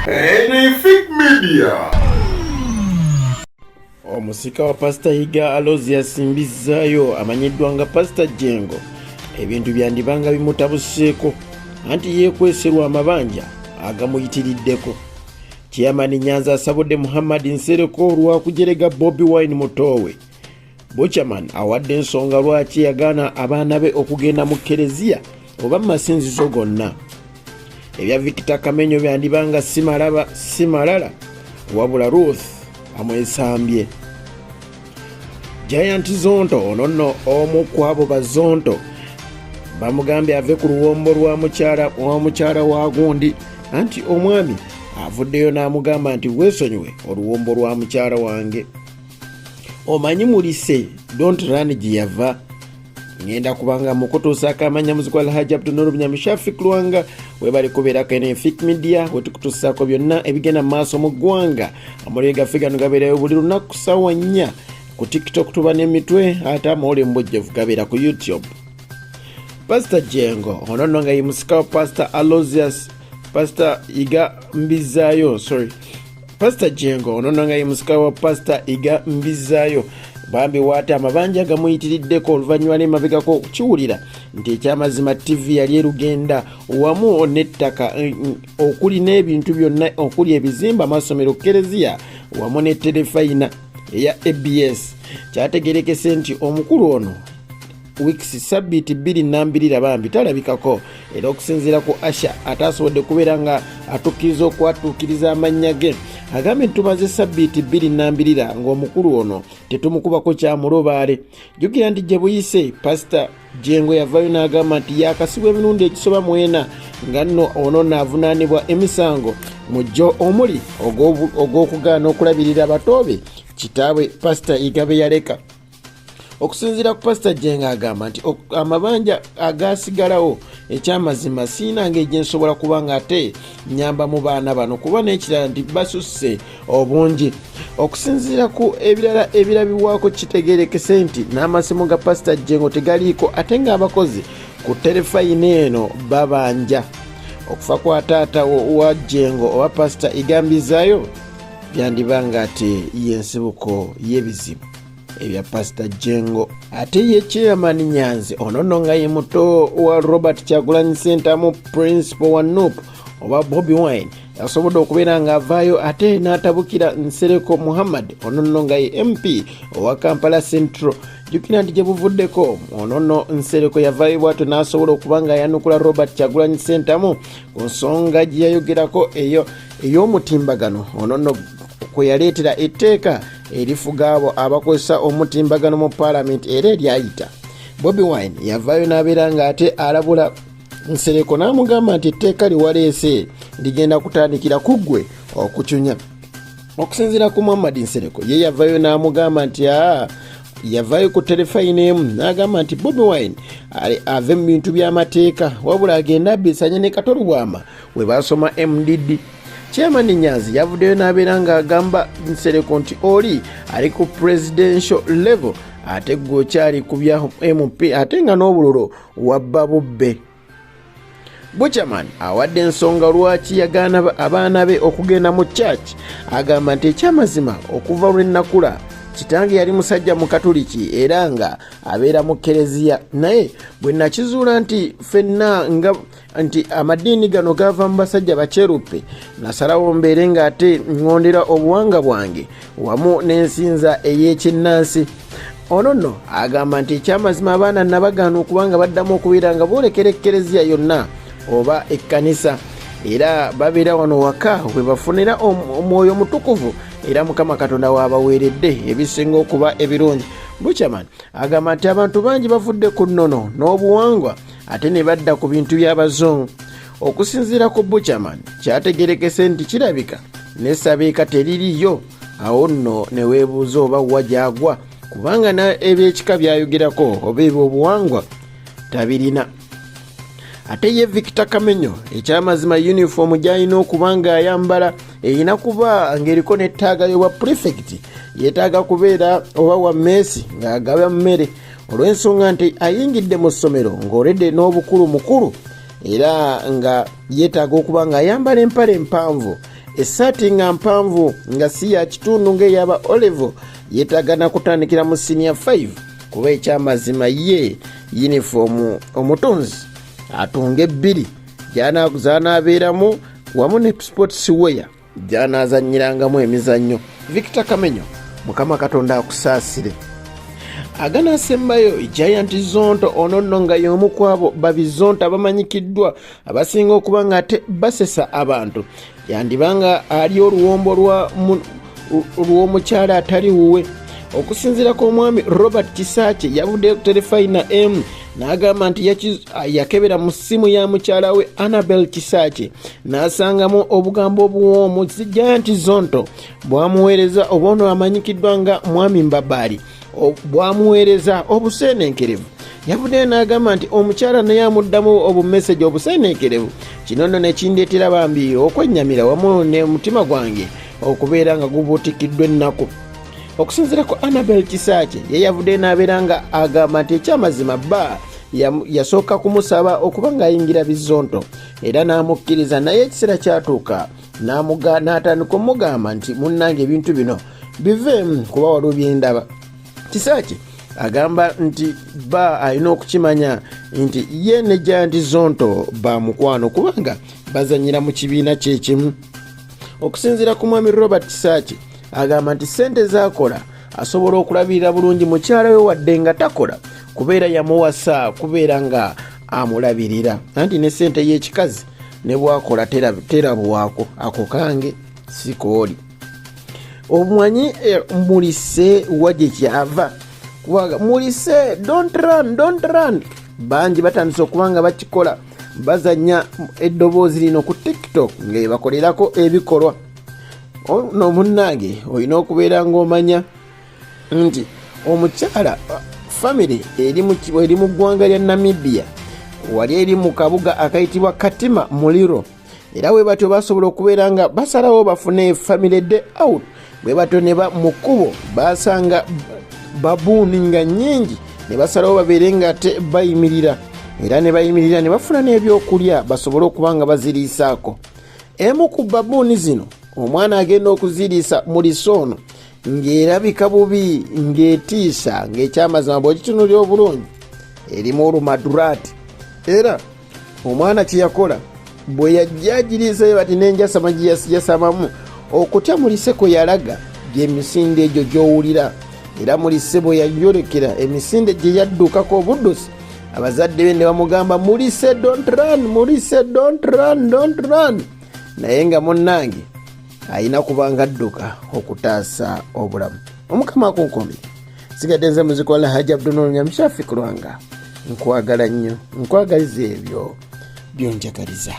Anything media. Omusika wa Pastor Higa Alozi yasimbizzaayo amanyiddwa nga Pastor Jengo ebintu byandibanga bimutabuseeko anti yekwese lwa mabanja agamuyitiriddeko. Chairman Nyanza asabudde Muhammad Nsereko lwa kujerega Bobi Wine mutowe. Buchaman awadde ensonga lwaki yagaana abaana be okugenda mu Kereziya oba masinzizo gonna. Ebya Victor Kamenyo byandibanga simalala wabula Ruth amwesambye. Giant zonto onono omu kwabo bazonto bamugambye ave ku luwombo lwa mukyala wa gundi anti omwami avuddeyo n'amugamba nti weesonyiwe oluwombo lwa mukyala wange. Omanyi Mulise don't run giyava ngenda kubanga mukutuusa akamanya muziko Alhaji Abdul Bunyamishafik Lwanga webali kubeera kene Fik Media wetukutuusaako byonna ebigenda mu maaso mu ggwanga amuliro gaffe gano gabeerayo buli lunaku ssaawa 4 ku TikTok tuba n'emitwe ate amawole mbojjevu gabeera ku YouTube. Pastor Jengo onono nga ye musika wa Pastor Alozias Pastor Iga Mbizaayo Pastor Jengo onono nga ye musika wa Pastor Iga Mbizaayo bambi wate amabanja gamuyitiriddeko oluvannyuma n'emabegako okukiwulira nti ekyamazima TV yali erugenda wamu n'ettaka okuli n'ebintu byonna okuli ebizimba amasomero Kereziya wamu ne terefayina eya ABS kyategerekese nti omukulu ono weeks sabiti 22 bambi talabikako era okusinziira ku Asha atasobodde kubeera nga atukkiriza okwatuukiriza amannya ge agambe tumaze sabiti 22 ng'omukulu ono tetumukubako kyamulobaale. Jjukira nti gye buyise Pastor Jengo yavaayo n'agamba nti yakasibwa emirundi egisoba 4 nga nno ono n'avunaanibwa emisango mujjo omuli ogw'okugaana okulabirira abatoobe kitaabwe Pastor Igabe yaleka. Okusinziira ku Pastor Jenga agamba nti amabanja agasigalawo ekyamazima siinanga egyensobola kubanga ate nyamba mu baana bano kuba n'ekirala nti basusse obungi. Okusinziira ku ebirala ebirabibwako kitegeerekese nti n'amasimu ga Pastor Jengo tegaliiko ate ng'abakozi ku terefayina eno babanja. Okufa kwa taata wa Jengo owa Pastor Igambizaayo byandibanga ate y'ensibuko y'ebizibu ebya Pastor Jengo. Ate ye Chairman Nyanzi onono nga ye muto wa Robert Kyagulanyi Center mu principal wa NUP oba Bobi Wine yasobodde okubeera nga avaayo ate n'atabukira Nsereko Muhammad onono nga ye MP owa Kampala Central. Jjukira nti gye buvuddeko onono Nsereko yavaayo bw'atyo n'asobola okuba nga yanukula Robert Kyagulanyi Center mu ku nsonga gye yayogerako ey'omutimbagano onono kwe yaleetera etteeka erifuga abo abakozesa omutimbagano mu Parliament era eryayita. Bobi Wine yavaayo n'abeera nga ate alabula Nsereko n'amugamba nti etteeka liwaleese ligenda kutandikira ku ggwe okucunya. Okusinziira ku Muhammad Nsereko ye yavaayo n'amugamba nti yavaayo ku terefayina emu n'agamba nti Bobi Wine ave mu bintu by'amateeka wabula agenda abisanya ne Katolubwama we basoma MDD. Chairman Nyanzi yavuddeyo n'abeera ng'agamba Nsereko nti oli ali ku presidential level ate gwe okyali ku bya MP ate nga n'obululu wabba bubbe. Buchaman awadde ensonga lwaki yagaana abaana be okugenda mu church agamba nti ekyamazima okuva lwe nnakula kitange yali musajja mu Katoliki era nga abeera mu Kereziya naye bwe nakizuula nti ffenna nga nti amadiini gano gava mu basajja bakyeruppe nasalawo mbeere nga ate ngondera obuwanga bwange wamu n'ensinza ey'ekinnansi. Ono nno agamba nti ekyamazima abaana nabagaana okubanga baddamu okubeera nga boolekera Kereziya yonna oba ekkanisa era babeera wano waka we bafunira omwoyo mutukuvu era Mukama Katonda waabaweeredde ebisinga okuba ebirungi. Buchaman agamba nti abantu bangi bavudde ku nnono n'obuwangwa ate ne badda ku bintu by'abazungu. Okusinziira ku Buchaman kyategerekese nti kirabika n'essabeeka teririyo awo nno ne weebuuza oba wa gyagwa kubanga ebyekika byayogerako oba ebyobuwangwa tabirina. Ate ye Victor Kamenyo ekyamazima uniform gy'alina okuba nga ayambala erina kuba ng'eriko n'ettaaga y'obwa prefect yeetaaga kubeera oba wa Messi ng'agaba mmere olw'ensonga nti ayingidde mu ssomero ng'oledde n'obukulu mukulu era nga yeetaaga okuba nga ayambala empale empanvu essaati nga mpanvu nga si ya kitundu ng'eyaba Olive yeetagana kutandikira mu senior 5 kuba ekyamazima ye yunifoomu omutunzi atunga ebbiri gy'anaabeeramu wamu ne sports wear gy'anaazannyirangamu emizannyo. Victor Kamenyo, Mukama Katonda akusaasire. Aganaasembayo Giant Zonto ono nno nga y'omu ku abo babizonto abamanyikiddwa abasinga okuba nga ate basesa abantu, yandibanga ali oluwombo lw'omukyala atali wuwe. Okusinziira kw'omwami Robert Kisaache yavuddeyo ku Terefayina M n'agamba nti yakebera mu ssimu ya mukyala we Anabelle Kisaache n'asangamu obugambo obuwoomu Giant Zonto bwamuweereza oba ono amanyikiddwa nga mwami Mbabaali bwamuweereza obuseenenkerevu. Yavuddeyo n'agamba nti omukyala naye amuddamu obumeseji obuseenenkerevu. Kino nno ne kindeetera bambi okwennyamira wamu ne mutima gwange okubeera nga gubuutikiddwa ennaku. Okusinziira ku Anabelle Kisaache ye yavuddeyo n'abeera nga agamba nti ekyamazima bba yasooka kumusaba okuba ng'ayingira bizonto era n'amukkiriza, naye ekiseera kyatuuka n'atandika omugamba nti munnange ebintu bino biveemu kuba waliwo byendaba. Kisaache agamba nti bba alina okukimanya nti ye ne Giant Zonto ba mukwano kubanga bazanyira mu kibiina kyekimu. Okusinziira ku mwami Robert Kisaache agamba nti ssente z'akola asobola okulabirira bulungi mukyala we wadde nga takola kubeera yamuwasa kubeera nga amulabirira, anti ne ssente y'ekikazi ne bwakola terabwako ako kange si kooli. Omwanyi Mulise wajje kyava kubaga Mulise don't run bangi batandise okubanga bakikola bazanya eddoboozi lino ku TikTok ng'ebakolerako ebikolwa. No munnange olina okubeera ng'omanya nti omukyala family eri mu ggwanga lya Namibia wali eri mu kabuga akayitibwa Katima Muliro, era bwe batyo basobola okubeera nga basalawo bafune family day out. Bwe batyo ne mu kkubo basanga babuuni nga nnyingi ne basalawo babeere nga te bayimirira, era ne bayimirira ne bafuna n'ebyokulya basobole okuba nga baziriisaako. Emu ku babuuni zino omwana agenda okuziriisa mu lisoono ng'erabika bubi ng'etiisa ng'ekyamazima bw'ogitunulira obulungi erimu olumaduraati. Era omwana kye yakola bwe yajja agiriisayo bati n'enjasama gye yasamamu okutya Mulise kwe yalaga gy'emisinde egyo gy'owulira. Era Mulise bwe yayolekera emisinde gye yaddukako obuddusi, abazadde be ne bamugamba Mulise don't run. Naye nga munnange ayina kubanga adduka okutaasa obulamu. Omukama akunkomye. Sigadde nze muzikola Haji Abdul Nyamshafi Kulwanga. Nkwagala nnyo, nkwagaliza ebyo byonjagaliza.